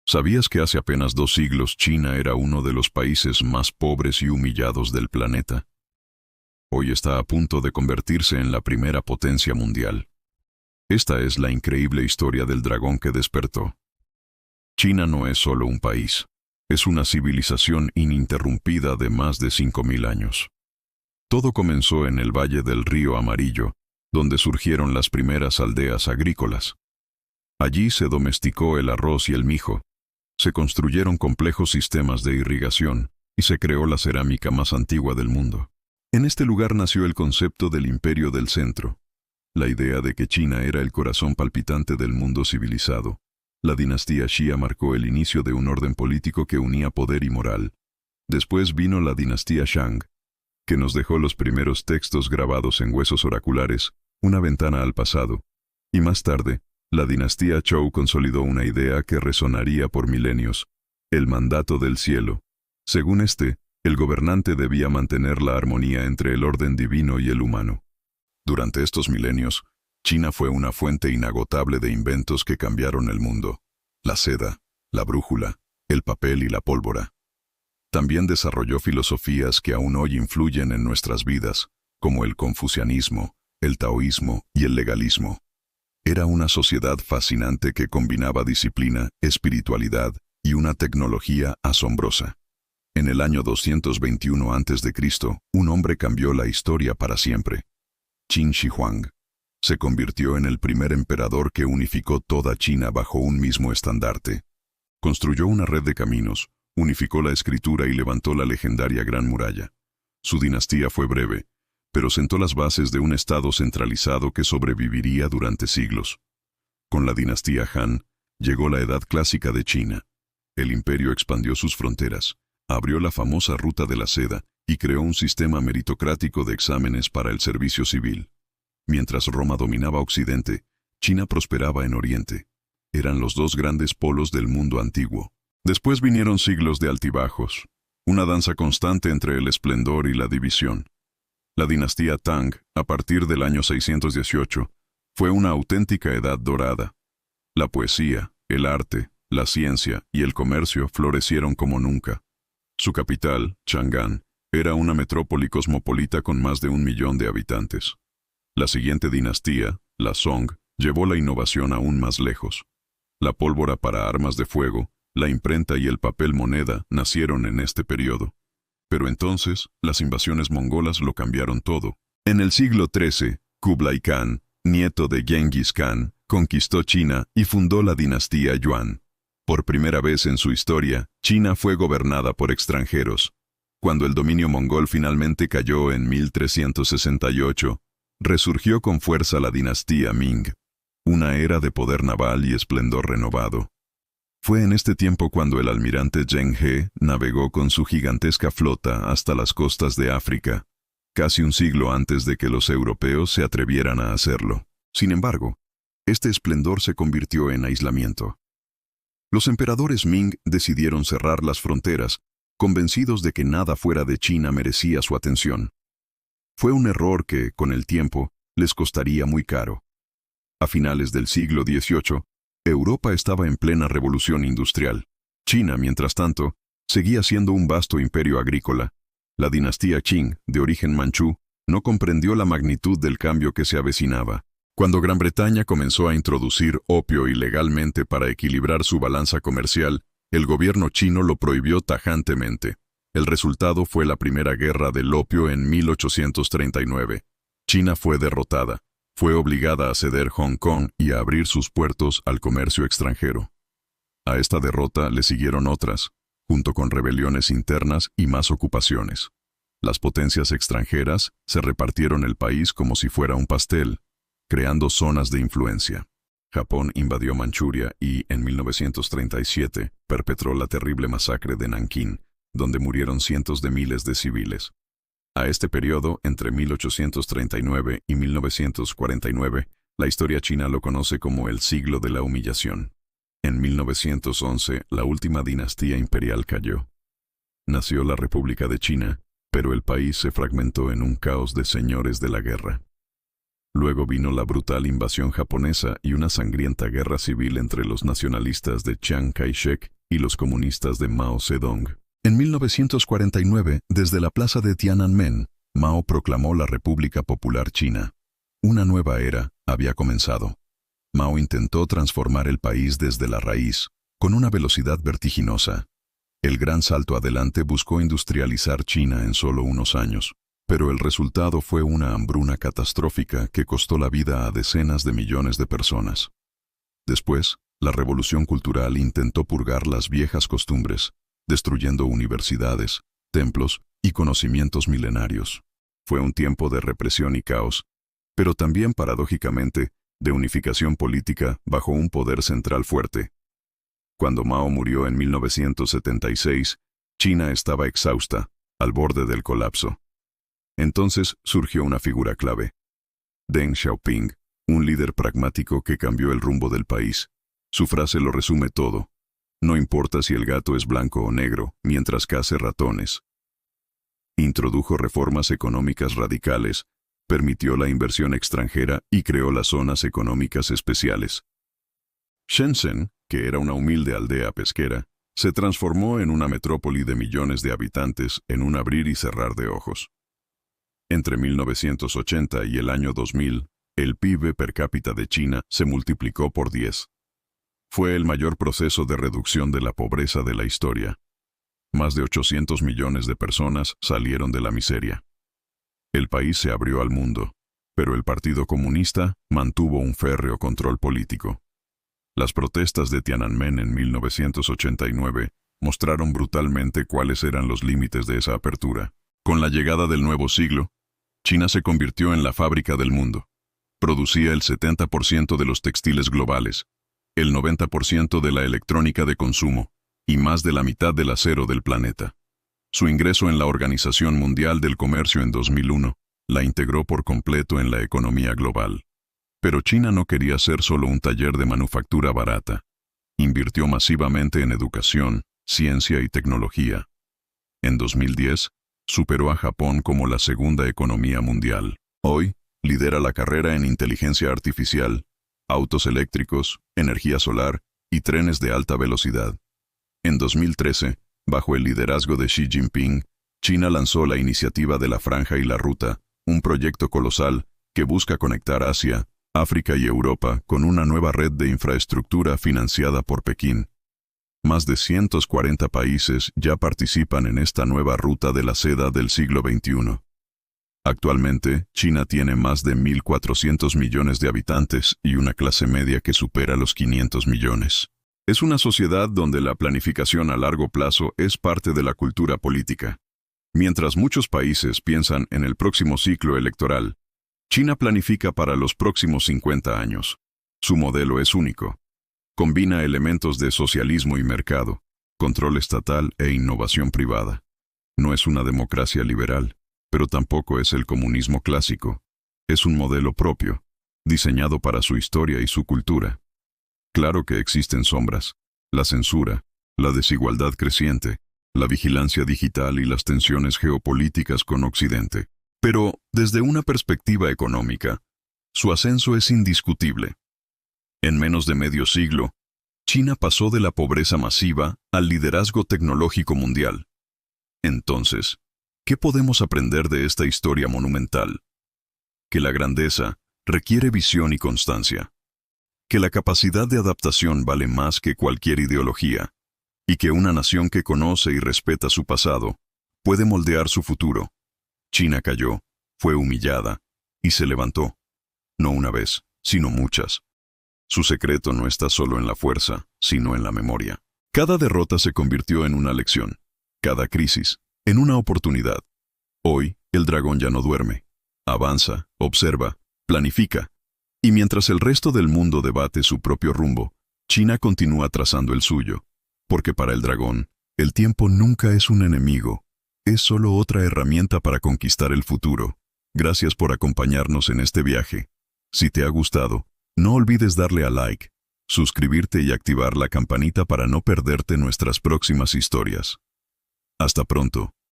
¿Sabías que hace apenas 2 siglos China era uno de los países más pobres y humillados del planeta? Hoy está a punto de convertirse en la primera potencia mundial. Esta es la increíble historia del dragón que despertó. China no es solo un país, es una civilización ininterrumpida de más de 5000 años. Todo comenzó en el valle del río Amarillo, donde surgieron las primeras aldeas agrícolas. Allí se domesticó el arroz y el mijo, se construyeron complejos sistemas de irrigación y se creó la cerámica más antigua del mundo. En este lugar nació el concepto del Imperio del Centro, la idea de que China era el corazón palpitante del mundo civilizado. La dinastía Xia marcó el inicio de un orden político que unía poder y moral. Después vino la dinastía Shang, que nos dejó los primeros textos grabados en huesos oraculares, una ventana al pasado. Y más tarde, la dinastía Zhou consolidó una idea que resonaría por milenios: el mandato del cielo. Según este, el gobernante debía mantener la armonía entre el orden divino y el humano. Durante estos milenios, China fue una fuente inagotable de inventos que cambiaron el mundo: la seda, la brújula, el papel y la pólvora. También desarrolló filosofías que aún hoy influyen en nuestras vidas, como el confucianismo, el taoísmo y el legalismo. Era una sociedad fascinante que combinaba disciplina, espiritualidad y una tecnología asombrosa. En el año 221 a.C., un hombre cambió la historia para siempre. Qin Shi Huang se convirtió en el primer emperador que unificó toda China bajo un mismo estandarte. Construyó una red de caminos, unificó la escritura y levantó la legendaria Gran Muralla. Su dinastía fue breve, pero sentó las bases de un estado centralizado que sobreviviría durante siglos. Con la dinastía Han, llegó la Edad Clásica de China. El imperio expandió sus fronteras, abrió la famosa Ruta de la Seda y creó un sistema meritocrático de exámenes para el servicio civil. Mientras Roma dominaba Occidente, China prosperaba en Oriente. Eran los dos grandes polos del mundo antiguo. Después vinieron siglos de altibajos, una danza constante entre el esplendor y la división. La dinastía Tang, a partir del año 618, fue una auténtica edad dorada. La poesía, el arte, la ciencia y el comercio florecieron como nunca. Su capital, Chang'an, era una metrópoli cosmopolita con más de 1 millón de habitantes. La siguiente dinastía, la Song, llevó la innovación aún más lejos. La pólvora para armas de fuego, la imprenta y el papel moneda nacieron en este periodo. Pero entonces, las invasiones mongolas lo cambiaron todo. En el siglo XIII, Kublai Khan, nieto de Genghis Khan, conquistó China y fundó la dinastía Yuan. Por primera vez en su historia, China fue gobernada por extranjeros. Cuando el dominio mongol finalmente cayó en 1368, resurgió con fuerza la dinastía Ming, una era de poder naval y esplendor renovado. Fue en este tiempo cuando el almirante Zheng He navegó con su gigantesca flota hasta las costas de África, casi un siglo antes de que los europeos se atrevieran a hacerlo. Sin embargo, este esplendor se convirtió en aislamiento. Los emperadores Ming decidieron cerrar las fronteras, convencidos de que nada fuera de China merecía su atención. Fue un error que, con el tiempo, les costaría muy caro. A finales del siglo XVIII, Europa estaba en plena revolución industrial. China, mientras tanto, seguía siendo un vasto imperio agrícola. La dinastía Qing, de origen manchú, no comprendió la magnitud del cambio que se avecinaba. Cuando Gran Bretaña comenzó a introducir opio ilegalmente para equilibrar su balanza comercial, el gobierno chino lo prohibió tajantemente. El resultado fue la Primera Guerra del Opio en 1839. China fue derrotada. Fue obligada a ceder Hong Kong y a abrir sus puertos al comercio extranjero. A esta derrota le siguieron otras, junto con rebeliones internas y más ocupaciones. Las potencias extranjeras se repartieron el país como si fuera un pastel, creando zonas de influencia. Japón invadió Manchuria y, en 1937, perpetró la terrible masacre de Nankín, donde murieron cientos de miles de civiles. A este periodo, entre 1839 y 1949, la historia china lo conoce como el siglo de la humillación. En 1911, la última dinastía imperial cayó. Nació la República de China, pero el país se fragmentó en un caos de señores de la guerra. Luego vino la brutal invasión japonesa y una sangrienta guerra civil entre los nacionalistas de Chiang Kai-shek y los comunistas de Mao Zedong. En 1949, desde la plaza de Tiananmen, Mao proclamó la República Popular China. Una nueva era había comenzado. Mao intentó transformar el país desde la raíz, con una velocidad vertiginosa. El gran salto adelante buscó industrializar China en solo unos años, pero el resultado fue una hambruna catastrófica que costó la vida a decenas de millones de personas. Después, la Revolución Cultural intentó purgar las viejas costumbres, destruyendo universidades, templos y conocimientos milenarios. Fue un tiempo de represión y caos, pero también, paradójicamente, de unificación política bajo un poder central fuerte. Cuando Mao murió en 1976, China estaba exhausta, al borde del colapso. Entonces surgió una figura clave. Deng Xiaoping, un líder pragmático que cambió el rumbo del país. Su frase lo resume todo. No importa si el gato es blanco o negro, mientras case ratones. Introdujo reformas económicas radicales, permitió la inversión extranjera y creó las zonas económicas especiales. Shenzhen, que era una humilde aldea pesquera, se transformó en una metrópoli de millones de habitantes en un abrir y cerrar de ojos. Entre 1980 y el año 2000, el PIB per cápita de China se multiplicó por 10. Fue el mayor proceso de reducción de la pobreza de la historia. Más de 800 millones de personas salieron de la miseria. El país se abrió al mundo, pero el Partido Comunista mantuvo un férreo control político. Las protestas de Tiananmen en 1989 mostraron brutalmente cuáles eran los límites de esa apertura. Con la llegada del nuevo siglo, China se convirtió en la fábrica del mundo. Producía el 70% de los textiles globales, el 90% de la electrónica de consumo y más de la mitad del acero del planeta. Su ingreso en la Organización Mundial del Comercio en 2001 la integró por completo en la economía global. Pero China no quería ser solo un taller de manufactura barata. Invirtió masivamente en educación, ciencia y tecnología. En 2010, superó a Japón como la segunda economía mundial. Hoy, lidera la carrera en inteligencia artificial, autos eléctricos, energía solar y trenes de alta velocidad. En 2013, bajo el liderazgo de Xi Jinping, China lanzó la iniciativa de la Franja y la Ruta, un proyecto colosal que busca conectar Asia, África y Europa con una nueva red de infraestructura financiada por Pekín. Más de 140 países ya participan en esta nueva ruta de la seda del siglo XXI. Actualmente, China tiene más de 1.400 millones de habitantes y una clase media que supera los 500 millones. Es una sociedad donde la planificación a largo plazo es parte de la cultura política. Mientras muchos países piensan en el próximo ciclo electoral, China planifica para los próximos 50 años. Su modelo es único. Combina elementos de socialismo y mercado, control estatal e innovación privada. No es una democracia liberal, pero tampoco es el comunismo clásico. Es un modelo propio, diseñado para su historia y su cultura. Claro que existen sombras: la censura, la desigualdad creciente, la vigilancia digital y las tensiones geopolíticas con Occidente. Pero, desde una perspectiva económica, su ascenso es indiscutible. En menos de medio siglo, China pasó de la pobreza masiva al liderazgo tecnológico mundial. Entonces, ¿qué podemos aprender de esta historia monumental? Que la grandeza requiere visión y constancia. Que la capacidad de adaptación vale más que cualquier ideología. Y que una nación que conoce y respeta su pasado puede moldear su futuro. China cayó, fue humillada y se levantó. No una vez, sino muchas. Su secreto no está solo en la fuerza, sino en la memoria. Cada derrota se convirtió en una lección. Cada crisis, en una oportunidad. Hoy, el dragón ya no duerme. Avanza, observa, planifica. Y mientras el resto del mundo debate su propio rumbo, China continúa trazando el suyo. Porque para el dragón, el tiempo nunca es un enemigo. Es solo otra herramienta para conquistar el futuro. Gracias por acompañarnos en este viaje. Si te ha gustado, no olvides darle a like, suscribirte y activar la campanita para no perderte nuestras próximas historias. Hasta pronto.